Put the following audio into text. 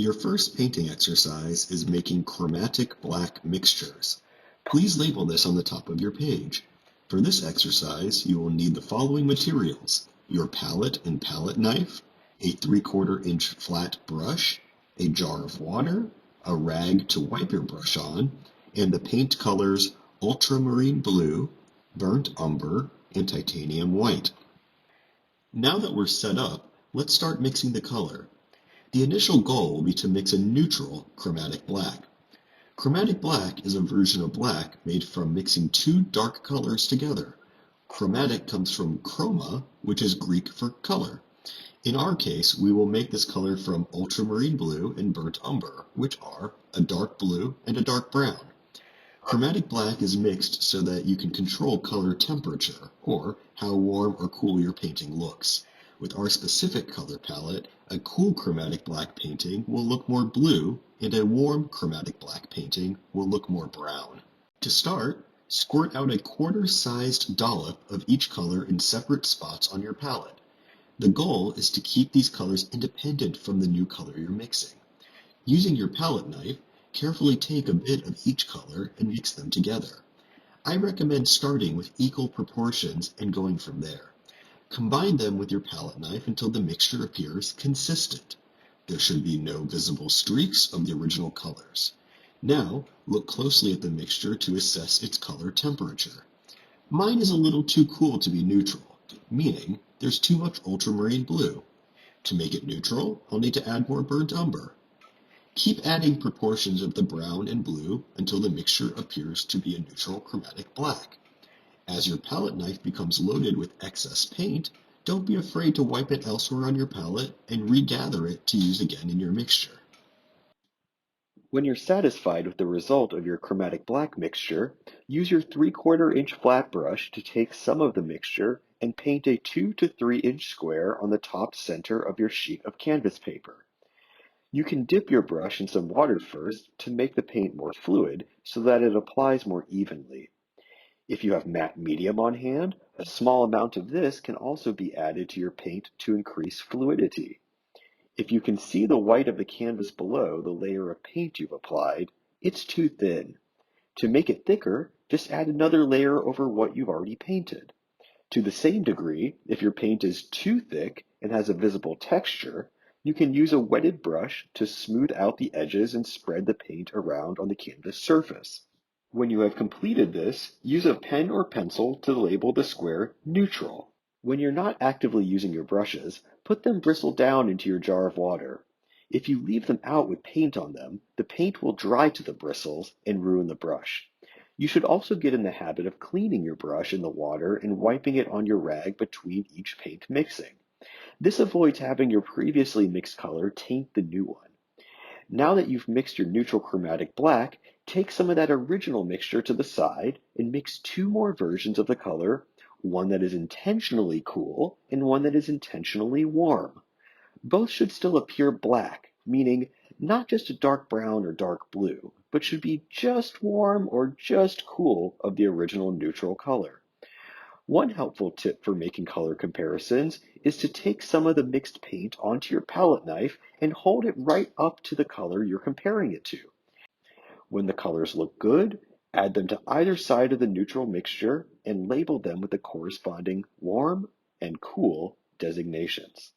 Your first painting exercise is making chromatic black mixtures. Please label this on the top of your page. For this exercise, you will need the following materials: your palette and palette knife, a 3/4 inch flat brush, a jar of water, a rag to wipe your brush on, and the paint colors ultramarine blue, burnt umber, and titanium white. Now that we're set up, let's start mixing the color. The initial goal will be to mix a neutral chromatic black. Chromatic black is a version of black made from mixing two dark colors together. Chromatic comes from chroma, which is Greek for color. In our case, we will make this color from ultramarine blue and burnt umber, which are a dark blue and a dark brown. Chromatic black is mixed so that you can control color temperature, or how warm or cool your painting looks. With our specific color palette, a cool chromatic black painting will look more blue, and a warm chromatic black painting will look more brown. To start, squirt out a quarter-sized dollop of each color in separate spots on your palette. The goal is to keep these colors independent from the new color you're mixing. Using your palette knife, carefully take a bit of each color and mix them together. I recommend starting with equal proportions and going from there. Combine them with your palette knife until the mixture appears consistent. There should be no visible streaks of the original colors. Now, look closely at the mixture to assess its color temperature. Mine is a little too cool to be neutral, meaning there's too much ultramarine blue. To make it neutral, I'll need to add more burnt umber. Keep adding proportions of the brown and blue until the mixture appears to be a neutral chromatic black. As your palette knife becomes loaded with excess paint, don't be afraid to wipe it elsewhere on your palette and regather it to use again in your mixture. When you're satisfied with the result of your chromatic black mixture, use your 3/4 inch flat brush to take some of the mixture and paint a 2 to 3 inch square on the top center of your sheet of canvas paper. You can dip your brush in some water first to make the paint more fluid so that it applies more evenly. If you have matte medium on hand, a small amount of this can also be added to your paint to increase fluidity. If you can see the white of the canvas below the layer of paint you've applied, it's too thin. To make it thicker, just add another layer over what you've already painted. To the same degree, if your paint is too thick and has a visible texture, you can use a wetted brush to smooth out the edges and spread the paint around on the canvas surface. When you have completed this, use a pen or pencil to label the square neutral. When you're not actively using your brushes, put them bristle down into your jar of water. If you leave them out with paint on them, the paint will dry to the bristles and ruin the brush. You should also get in the habit of cleaning your brush in the water and wiping it on your rag between each paint mixing. This avoids having your previously mixed color taint the new one. Now that you've mixed your neutral chromatic black, take some of that original mixture to the side and mix two more versions of the color, one that is intentionally cool and one that is intentionally warm. Both should still appear black, meaning not just a dark brown or dark blue, but should be just warm or just cool of the original neutral color. One helpful tip for making color comparisons is to take some of the mixed paint onto your palette knife and hold it right up to the color you're comparing it to. When the colors look good, add them to either side of the neutral mixture and label them with the corresponding warm and cool designations.